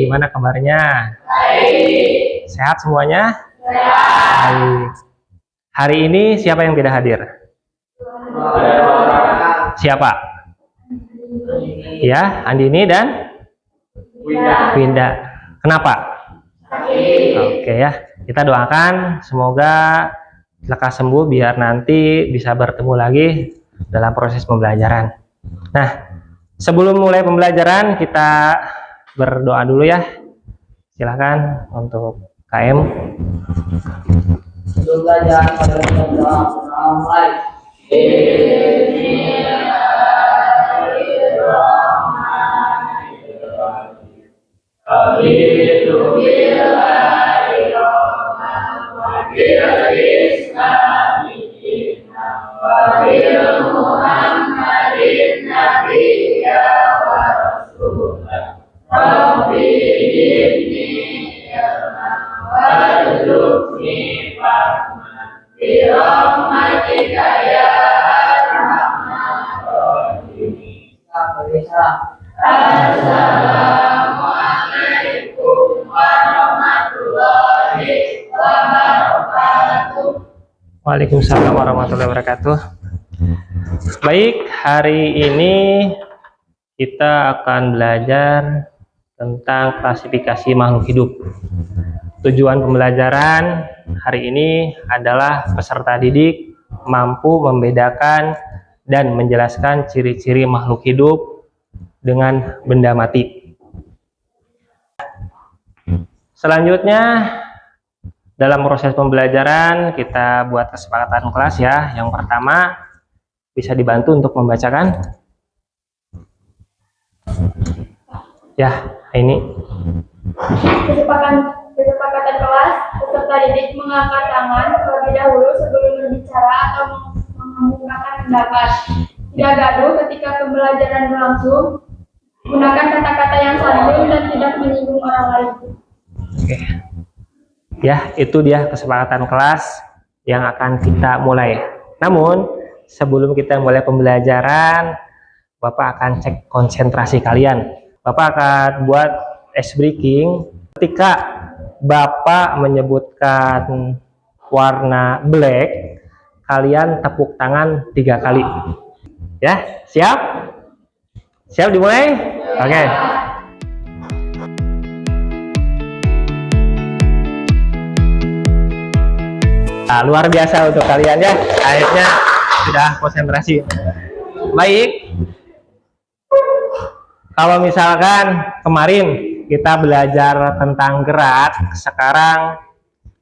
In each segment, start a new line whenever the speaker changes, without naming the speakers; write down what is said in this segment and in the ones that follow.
gimana kabarnya? Baik. Sehat semuanya? Sehat. Baik. Hari ini siapa yang tidak hadir? Siapa? Ya, Andini dan Winda. Kenapa? Oke ya, kita doakan semoga lekas sembuh biar nanti bisa bertemu lagi dalam proses pembelajaran. Nah, sebelum mulai pembelajaran kita berdoa dulu ya. Silakan untuk KM.
Sebelum belajar pada doa mulai. Assalamualaikum warahmatullahi wabarakatuh.
Waalaikumsalam warahmatullahi wabarakatuh. Baik, hari ini kita akan belajar tentang klasifikasi makhluk hidup. Tujuan pembelajaran hari ini adalah peserta didik mampu membedakan dan menjelaskan ciri-ciri makhluk hidup dengan benda mati. Selanjutnya, dalam proses pembelajaran kita buat kesepakatan kelas ya. Yang pertama, bisa dibantu untuk membacakan. Ya, ini.
Kesepakatan kelas, peserta didik mengangkat tangan terlebih dahulu sebelum berbicara atau mengemukakan pendapat. Tidak gaduh ketika pembelajaran berlangsung. Gunakan kata-kata yang santun dan tidak menyinggung orang lain.
Oke. Ya, itu dia kesepakatan kelas yang akan kita mulai. Namun, sebelum kita mulai pembelajaran, Bapak akan cek konsentrasi kalian. Bapak akan buat ice breaking. Ketika Bapak menyebutkan warna black, kalian tepuk tangan 3 kali. Ya, siap? Siap dimulai? Oke. Nah, luar biasa untuk kalian ya. Akhirnya sudah konsentrasi. Baik. Kalau misalkan kemarin kita belajar tentang gerak, sekarang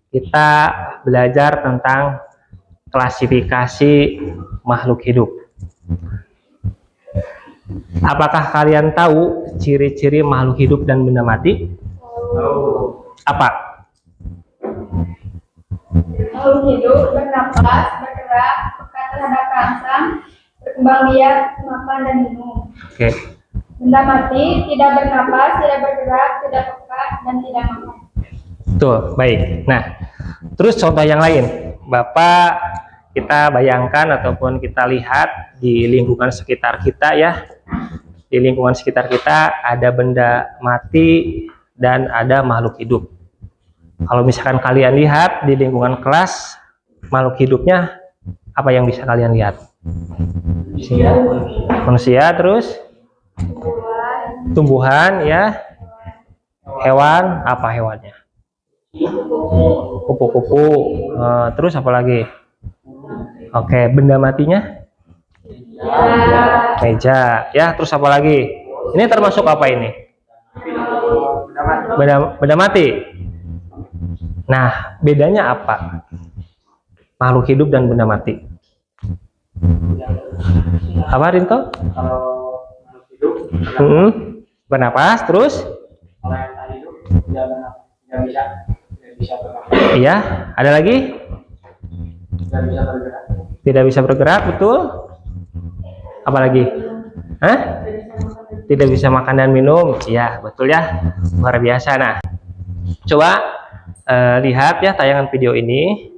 kita belajar tentang klasifikasi makhluk hidup. Apakah kalian tahu ciri-ciri makhluk hidup dan benda mati? Apa?
Makhluk hidup bernapas, bergerak, peka terhadap rangsang, berkembang biak, makan dan minum.
Oke.
Benda mati tidak bernapas, tidak bergerak, tidak peka dan tidak makan.
Tuh, baik. Nah, terus contoh yang lain. Bapak, kita bayangkan ataupun kita lihat di lingkungan sekitar kita ya. Di lingkungan sekitar kita ada benda mati dan ada makhluk hidup. Kalau misalkan kalian lihat di lingkungan kelas, makhluk hidupnya apa yang bisa kalian lihat? Manusia, terus tumbuhan ya, hewan, apa hewannya? Kupu-kupu. Terus apa lagi? Oke, benda matinya? Meja. Ya, terus apa lagi? Ini termasuk apa ini? Benda mati. Nah, bedanya apa? Makhluk hidup dan benda mati. Apa Rinto?
Kalau makhluk hidup
bernapas, terus?
kalau yang tadi itu tidak bisa bergerak.
Iya, ada lagi?
Tidak bisa bergerak.
Tidak bisa bergerak, betul? Apa lagi? Hah? Tidak bisa makan dan minum. Iya, betul ya. Luar biasa. Nah, coba lihat ya tayangan video ini.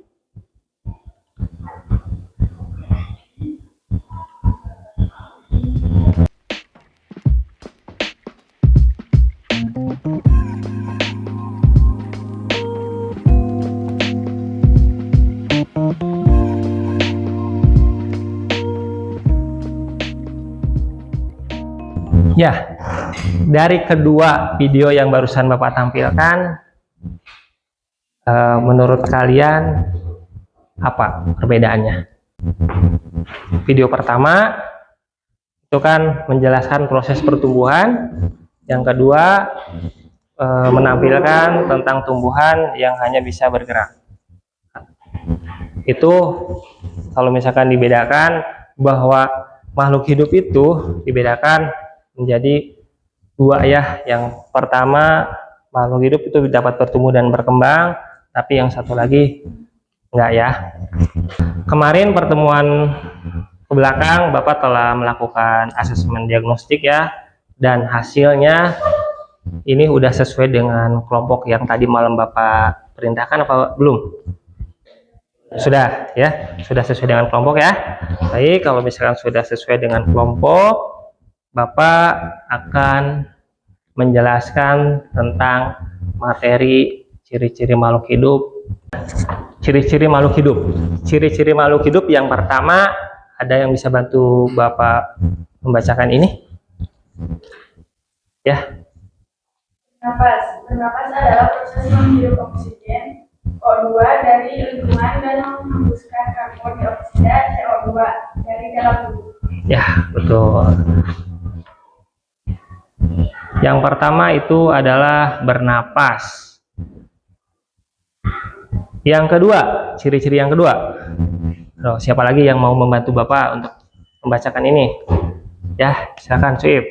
Ya, dari kedua video yang barusan Bapak tampilkan, menurut kalian apa perbedaannya? Video pertama itu kan menjelaskan proses pertumbuhan, yang kedua menampilkan tentang tumbuhan yang hanya bisa bergerak. Itu kalau misalkan dibedakan bahwa makhluk hidup itu dibedakan menjadi dua ya. Yang pertama, makhluk hidup itu dapat bertumbuh dan berkembang, tapi yang satu lagi enggak ya. Kemarin pertemuan ke belakang Bapak telah melakukan asesmen diagnostik ya, dan hasilnya ini udah sesuai dengan kelompok yang tadi malam Bapak perintahkan apa belum? Sudah ya, sudah sesuai dengan kelompok ya. Baik, kalau misalkan sudah sesuai dengan kelompok, Bapak akan menjelaskan tentang materi ciri-ciri makhluk hidup. Ciri-ciri makhluk hidup. Ciri-ciri makhluk hidup yang pertama, ada yang bisa bantu Bapak membacakan ini? Ya.
Bernapas adalah proses menghirup oksigen O2 dari lingkungan dan menghembuskan karbon dioksida CO2 dari dalam tubuh.
Ya, betul. Yang pertama itu adalah bernapas. Yang kedua, ciri-ciri yang kedua. Loh, siapa lagi yang mau membantu Bapak untuk membacakan ini? Ya, silakan, Suip.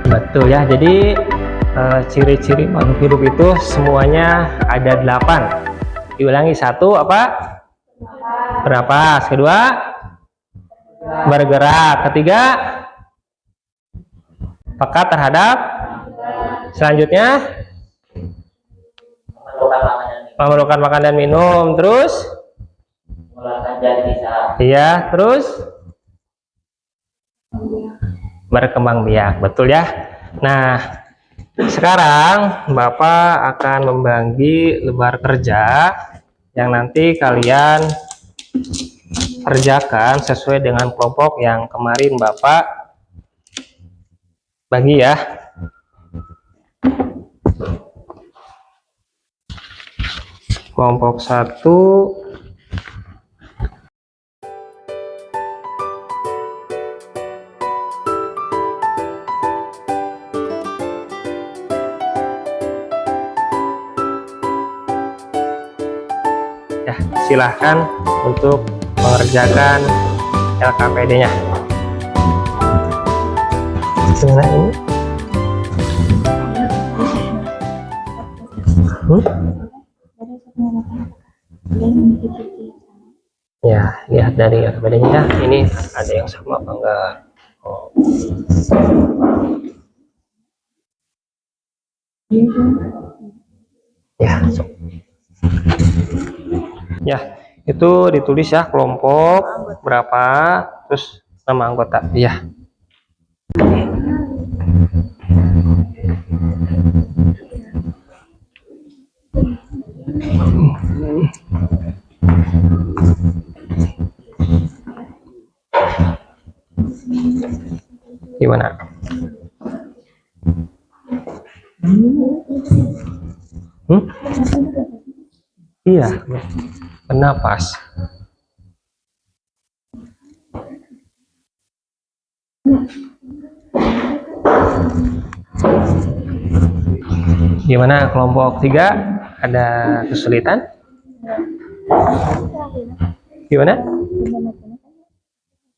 Betul ya, jadi ciri-ciri makhluk hidup itu semuanya ada 8. Diulangi, satu apa? Bernapas. Kedua, bergerak. Ketiga, peka terhadap. Selanjutnya, memerlukan makan dan minum. Terus, iya, terus berkembang biak. Betul ya. Nah, sekarang Bapak akan membagi lembar kerja yang nanti kalian kerjakan sesuai dengan kelompok yang kemarin Bapak bagi ya. Kelompok 1 ya, silahkan untuk mengerjakan LKPD-nya. Gimana ini? Ya, lihat dari LKPD-nya. Ini ada yang sama apa enggak? Oh. Ya, ya, itu ditulis ya kelompok berapa, terus nama anggota. Iya. Gimana? Iya, bernapas. Gimana kelompok 3? Ada kesulitan? Gimana?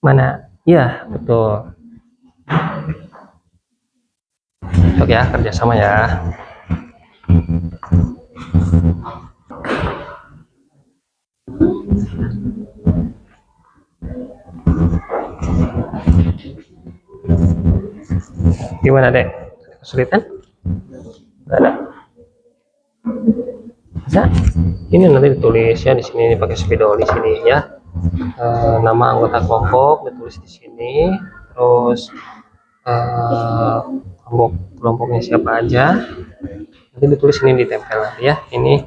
Mana? Iya, betul. Oke ya, kerjasama ya. Gimana dek? Kesulitan? Nggak ada. Bisa? Ini nanti ditulis ya di sini pakai spidol di sini ya. Nama anggota kelompok ditulis di sini. Terus kelompoknya siapa aja, nanti ditulis ini, ditempel nanti ya, ini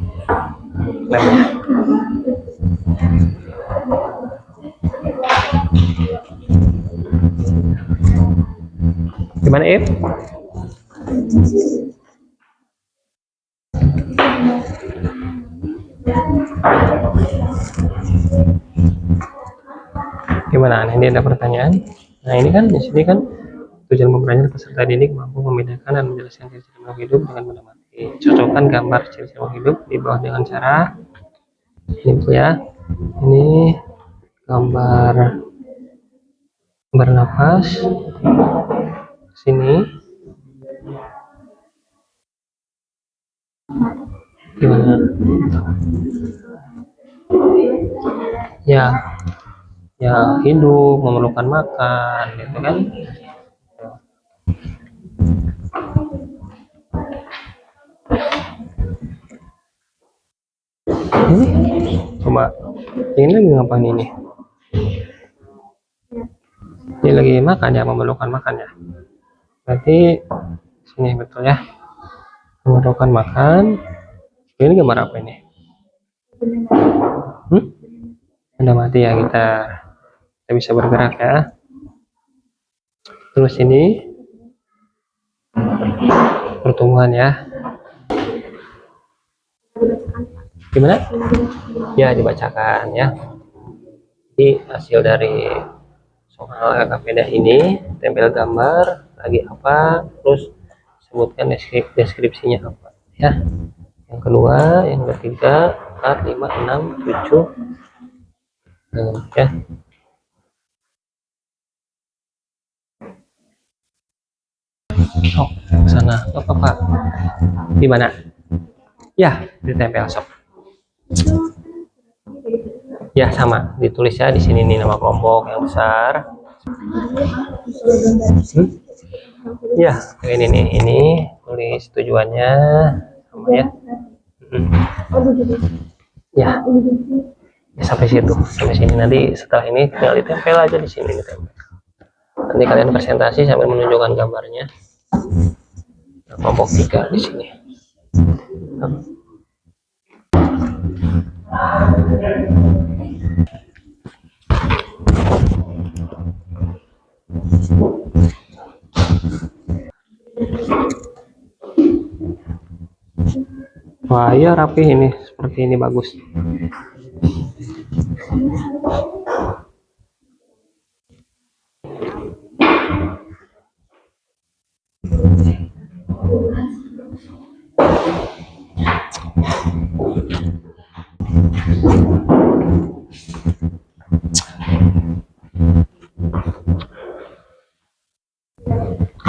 lemnya. Gimana If? Gimana? Nah, ini ada pertanyaan. Nah, ini kan di sini kan tujuan pembelajaran peserta didik mampu membedakan dan menjelaskan ciri-ciri makhluk hidup dengan benda mati. Cocokkan gambar ciri-ciri makhluk hidup di bawah dengan cara ini ya. Ini gambar bernapas. Sini. Gimana? Ya hidup, memerlukan makan, gitu kan? Ini coba ini lagi ngapain ini? Ini lagi makan ya, memerlukan makan ya. Berarti sini betul ya, memerlukan makan. Ini gambar apa ini? Benda mati ya, kita bisa bergerak ya. Terus ini pertumbuhan ya. Gimana? Ya, dibacakan ya. Jadi hasil dari soal LKPD ini, tempel gambar lagi apa, terus sebutkan deskripsinya apa ya. Yang kedua, yang ketiga, 4, 5, 6, 7 ya. Oh, sana apa Pak? Di mana? Ya, ditempel sok. Ya, sama, ditulis ya di sini nih nama kelompok yang besar. Ya, ini nih, ini tulis tujuannya sama ya. Ya, sampai situ, sampai sini. Nanti setelah ini tinggal ditempel aja di sini, ditempel. Nanti kalian presentasi sambil menunjukkan gambarnya. Kelompok 3 di sini. Wah, iya rapi ini, seperti ini bagus.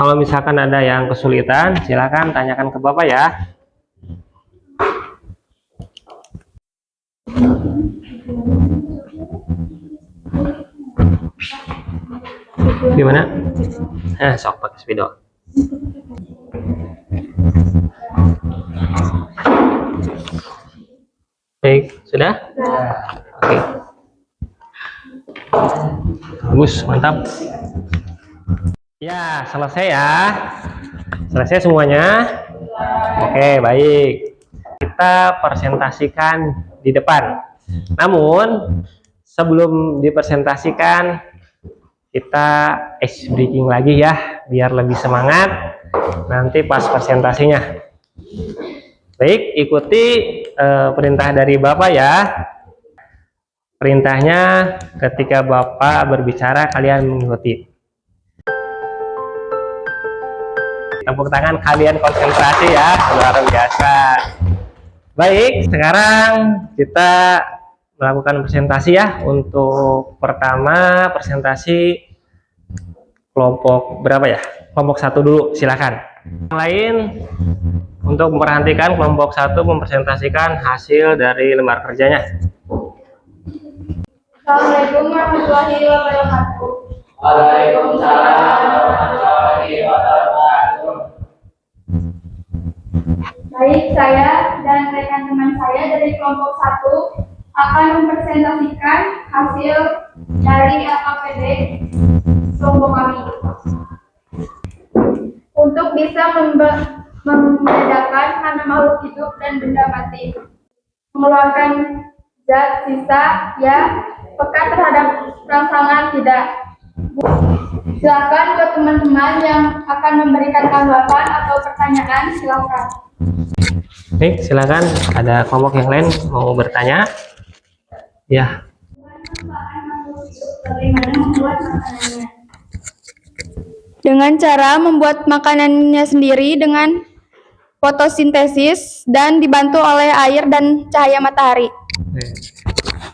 Kalau misalkan ada yang kesulitan, silakan tanyakan ke Bapak ya. Gimana? Sok pakai spidol. Baik, sudah? Oke. Bagus, mantap. Ya, selesai ya. Selesai semuanya. Oke, baik. Kita presentasikan di depan. Namun, sebelum dipresentasikan, kita ice breaking lagi ya, biar lebih semangat nanti pas presentasinya. Baik, ikuti perintah dari Bapak ya. Perintahnya ketika Bapak berbicara, kalian mengikuti. Tepuk tangan, kalian konsentrasi ya, luar biasa. Baik, sekarang kita melakukan presentasi ya. Untuk pertama presentasi kelompok berapa ya? Kelompok 1 dulu, silakan. Yang lain untuk memperhatikan kelompok 1 mempresentasikan hasil dari lembar kerjanya.
Assalamualaikum warahmatullahi wabarakatuh.
Waalaikumsalam warahmatullahi wabarakatuh.
Baik, saya dan rekan teman saya dari kelompok 1 akan mempresentasikan hasil dari LKPD kelompok kami. untuk bisa membedakan mana makhluk hidup dan benda mati, mengeluarkan zat sisa ya, peka terhadap rangsangan tidak. Silakan ke teman-teman yang akan memberikan tanggapan atau pertanyaan, silakan.
Baik, silakan. Ada kelompok yang lain mau bertanya? Ya.
Bagaimana membuat makanannya? Dengan cara membuat makanannya sendiri dengan fotosintesis dan dibantu oleh air dan cahaya matahari.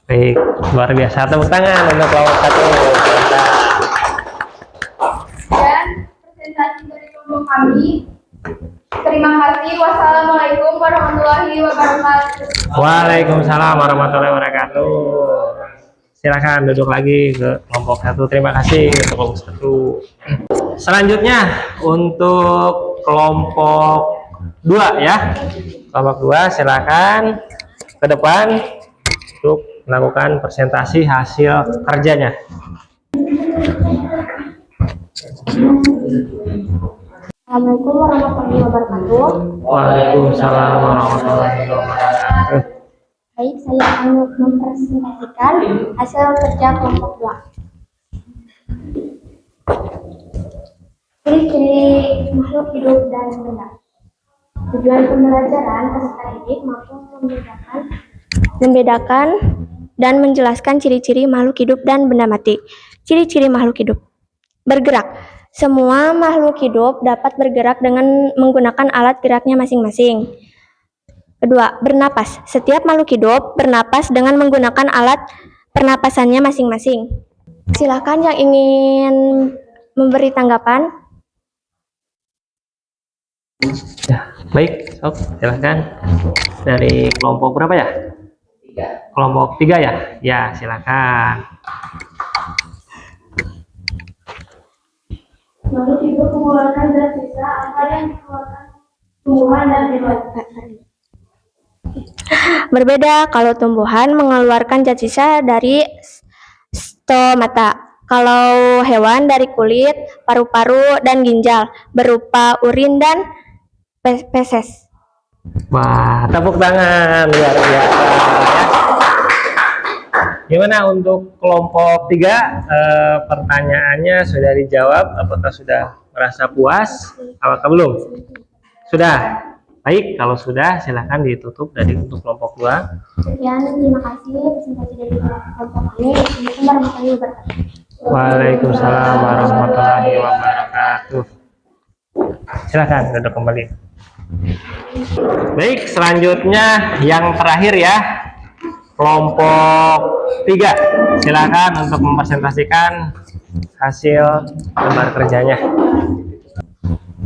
Baik, luar biasa. Tepuk tangan untuk kelompok 1.
Dan presentasi dari kelompok kami. Terima kasih. Wassalamualaikum warahmatullahi wabarakatuh.
Waalaikumsalam warahmatullahi wabarakatuh. Silakan duduk lagi ke kelompok 1. Terima kasih untuk kelompok 1. Selanjutnya untuk kelompok 2 ya. Kelompok 2 silakan ke depan untuk melakukan presentasi hasil kerjanya.
Assalamualaikum warahmatullahi wabarakatuh.
Waalaikumsalam warahmatullahi wabarakatuh.
Baik, saya akan mempresentasikan hasil kerja kelompok 2. Ciri-ciri makhluk hidup dan benda. Tujuan pembelajaran peserta didik mampu membedakan dan menjelaskan ciri-ciri makhluk hidup dan benda mati. Ciri-ciri makhluk hidup. Bergerak. Semua makhluk hidup dapat bergerak dengan menggunakan alat geraknya masing-masing. Kedua, bernapas. Setiap makhluk hidup bernapas dengan menggunakan alat pernapasannya masing-masing. Silakan yang ingin memberi tanggapan.
Ya, baik, sok silakan. Dari kelompok berapa ya? 3. Kelompok 3 ya? Ya, silakan.
Makhluk hidup mengeluarkan zat sisa apa yang dikeluarkan tumbuhan dan hewan. Berbeda kalau tumbuhan mengeluarkan zat sisa dari stomata. Kalau hewan dari kulit, paru-paru, dan ginjal berupa urin dan feses.
Wah, tepuk tangan luar biasa. Gimana untuk kelompok 3? Pertanyaannya sudah dijawab. Apakah sudah merasa puas? Apakah belum? Sudah. Baik, kalau sudah silakan ditutup dari untuk kelompok 2.
Sekian, terima kasih presentasi dari kelompok kami. Assalamualaikum warahmatullahi wabarakatuh.
Waalaikumsalam warahmatullahi wabarakatuh. Silakan duduk kembali. Baik, selanjutnya yang terakhir ya, kelompok 3. Silakan untuk mempresentasikan hasil lembar kerjanya.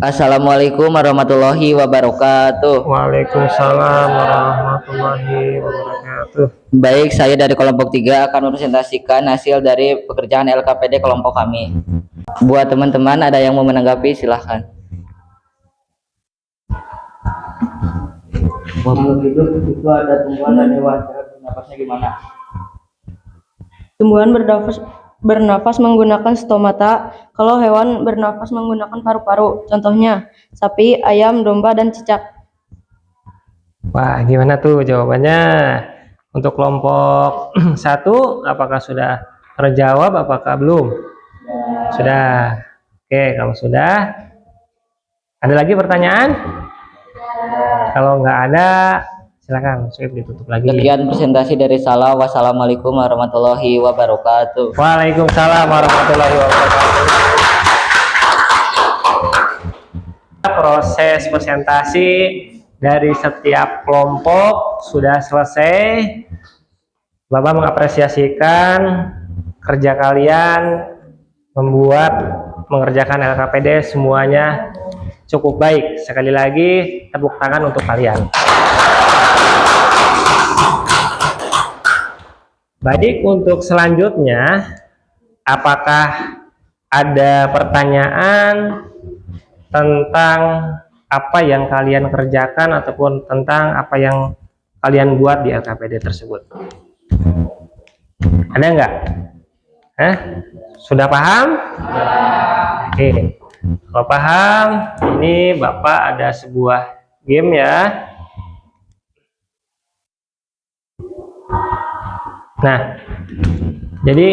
Assalamualaikum warahmatullahi wabarakatuh.
Waalaikumsalam warahmatullahi wabarakatuh.
Baik, saya dari kelompok 3 akan mempresentasikan hasil dari pekerjaan LKPD kelompok kami. Buat teman-teman ada yang mau menanggapi, silahkan.
Makhluk hidup itu ada tumbuhan dan hewan. Cara bernapasnya gimana?
Tumbuhan bernafas menggunakan stomata, kalau hewan bernafas menggunakan paru-paru. Contohnya, sapi, ayam, domba, dan cicak.
Wah, gimana tuh jawabannya? Untuk kelompok 1, apakah sudah terjawab, apakah belum? Sudah. Oke, kalau sudah, ada lagi pertanyaan? Kalau nggak ada, silakan swipe ditutup lagi.
Sekian presentasi dari saya. Wassalamualaikum warahmatullahi wabarakatuh.
Waalaikumsalam warahmatullahi wabarakatuh. Proses presentasi dari setiap kelompok sudah selesai. Bapak mengapresiasikan kerja kalian mengerjakan LKPD semuanya cukup baik. Sekali lagi tepuk tangan untuk kalian. Baik, untuk selanjutnya, apakah ada pertanyaan tentang apa yang kalian kerjakan ataupun tentang apa yang kalian buat di LKPD tersebut? Ada nggak? Sudah paham? Oke. Kalau paham, ini Bapak ada sebuah game ya. Nah, jadi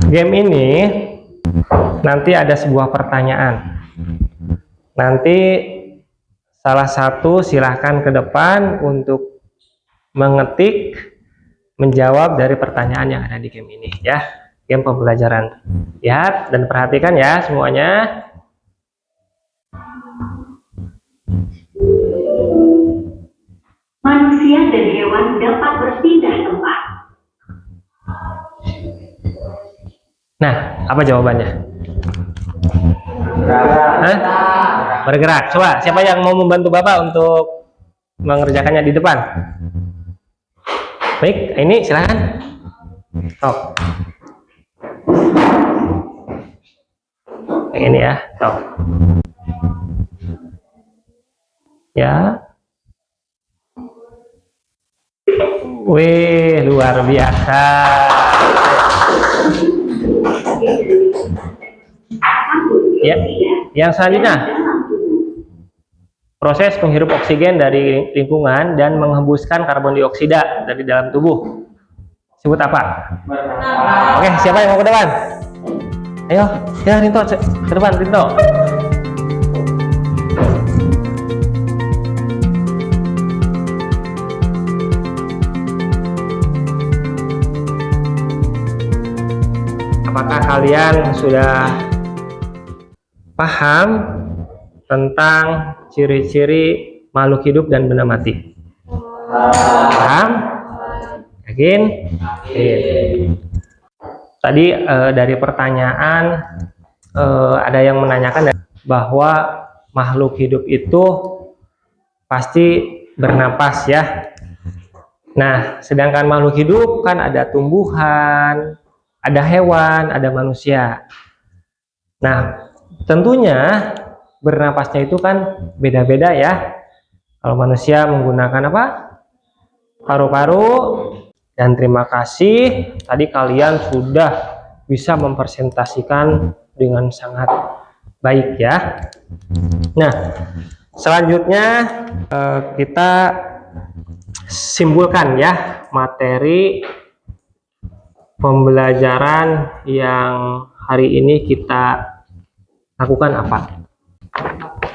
game ini nanti ada sebuah pertanyaan. Nanti salah satu silahkan ke depan untuk mengetik, menjawab dari pertanyaan yang ada di game ini ya. Game pembelajaran. Lihat dan perhatikan ya semuanya.
Manusia dan hewan dapat berpindah tempat.
Nah, apa jawabannya? Hah? Bergerak. Coba, siapa yang mau membantu Bapak untuk mengerjakannya di depan? Baik, ini silakan. Oh. Yang ini ya. Oh. Ya. Wih, luar biasa. Ya, yang selanjutnya proses menghirup oksigen dari lingkungan dan menghembuskan karbon dioksida dari dalam tubuh. Sebut apa? Oke, siapa yang mau ke depan? Ayo, ya Rinto, ke depan Rinto. Apakah kalian sudah paham tentang ciri-ciri makhluk hidup dan benda mati? Paham? Yakin? Tadi dari pertanyaan ada yang menanyakan bahwa makhluk hidup itu pasti bernapas ya. Nah, sedangkan makhluk hidup kan ada tumbuhan, ada hewan, ada manusia. Nah, tentunya bernapasnya itu kan beda-beda ya. Kalau manusia menggunakan apa? Paru-paru. Dan terima kasih, tadi kalian sudah bisa mempresentasikan dengan sangat baik ya. Nah, selanjutnya kita simpulkan ya materi pembelajaran yang hari ini kita lakukan apa?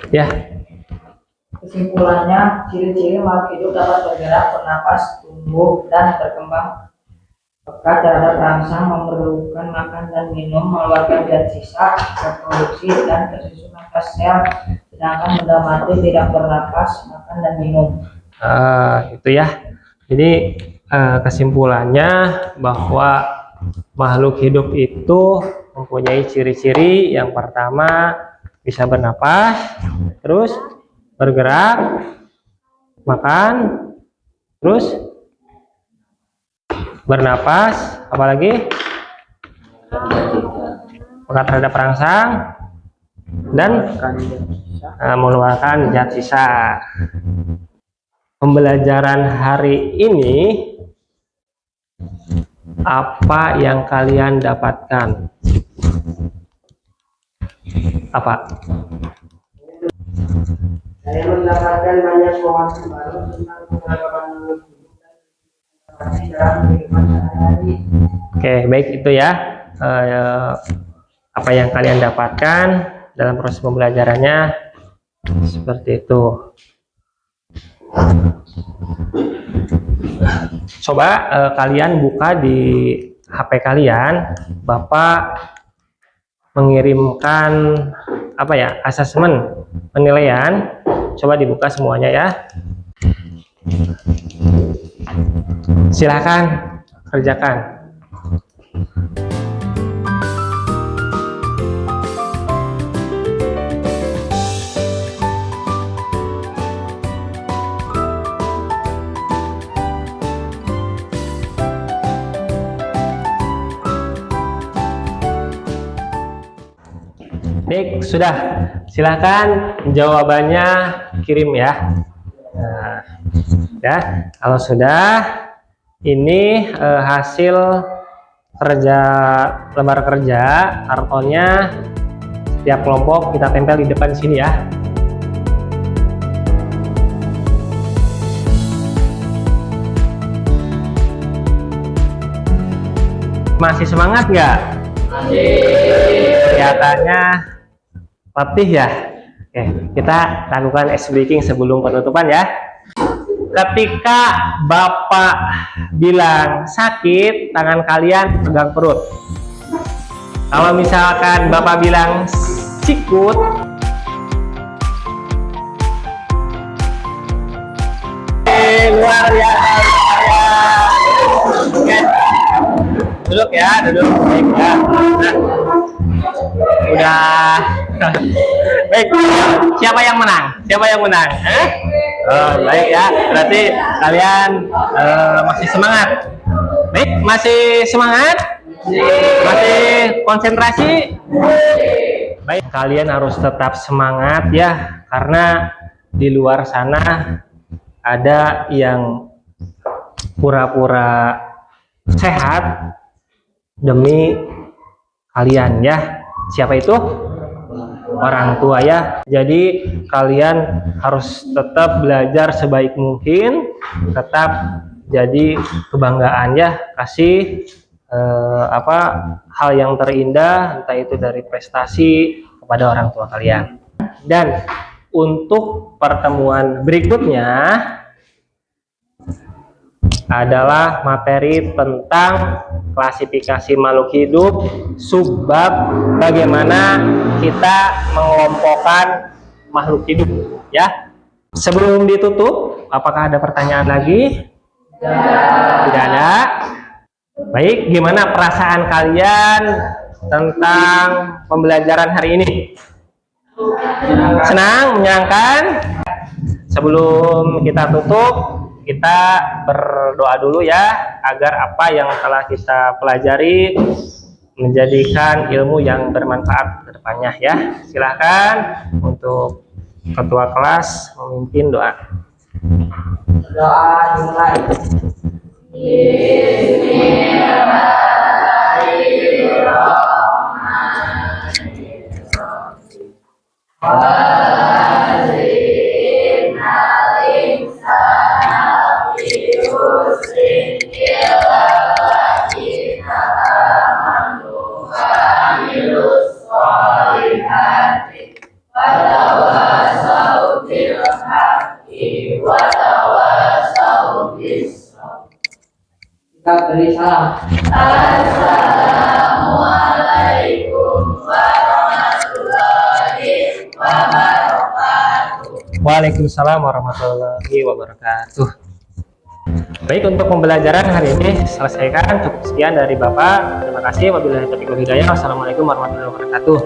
Ya.
Kesimpulannya, ciri-ciri makhluk hidup dapat bergerak, bernapas, tumbuh, dan berkembang peka terhadap rangsang, memerlukan makan dan minum, mengeluarkan zat sisa, reproduksi, dan tersusun nafas sel, sedangkan benda mati tidak bernapas, makan, dan minum.
Itu ya. Jadi kesimpulannya bahwa makhluk hidup itu mempunyai ciri-ciri. Yang pertama bisa bernapas, terus bergerak, makan, terus bernapas, apalagi peka terhadap rangsang dan mengeluarkan zat sisa. Pembelajaran hari ini apa yang kalian dapatkan? Apa?
Saya mendapatkan banyak wawasan baru tentang keberagaman makhluk hidup dan dalam kehidupan sehari-hari.
Oke, baik itu ya. Apa yang kalian dapatkan dalam proses pembelajarannya seperti itu. Coba kalian buka di HP kalian. Bapak mengirimkan apa ya, asesmen penilaian. Coba dibuka semuanya ya. Silakan kerjakan. Baik, sudah. Silahkan jawabannya kirim ya. Nah, ya, kalau sudah, ini hasil kerja lembar kerja kartonnya tiap kelompok kita tempel di depan sini ya. Masih semangat nggak? Masih. Kelihatannya letih ya. Oke, kita lakukan ice breaking sebelum penutupan ya. Ketika Bapak bilang sakit, tangan kalian pegang perut. Kalau misalkan Bapak bilang sikut, luar biasa. Oke. Duduk ya, duduk. Baik ya. Nah, udah. Baik. Siapa yang menang? Siapa yang menang? Oh, baik ya. Berarti kalian masih semangat. Baik, masih semangat? Masih konsentrasi? Baik, kalian harus tetap semangat ya, karena di luar sana ada yang pura-pura sehat demi kalian ya. Siapa itu? Orang tua ya. Jadi kalian harus tetap belajar sebaik mungkin, tetap jadi kebanggaan ya, kasih hal yang terindah, entah itu dari prestasi kepada orang tua kalian. Dan untuk pertemuan berikutnya adalah materi tentang klasifikasi makhluk hidup, subbab bagaimana kita mengelompokkan makhluk hidup ya. Sebelum ditutup, apakah ada pertanyaan lagi? Tidak ada. Baik, gimana perasaan kalian tentang pembelajaran hari ini? Senang, menyenangkan? Sebelum kita tutup, kita berdoa dulu ya, agar apa yang telah kita pelajari menjadikan ilmu yang bermanfaat ke depannya ya. Silahkan untuk ketua kelas memimpin doa.
Doa dimulai. Kita beri salam.
Waalaikumsalam warahmatullahi wabarakatuh. Baik, untuk pembelajaran hari ini selesaikan. Cukup sekian dari Bapak. Terima kasih. Wabillahi taufiq wal hidayah. Wassalamualaikum warahmatullahi wabarakatuh.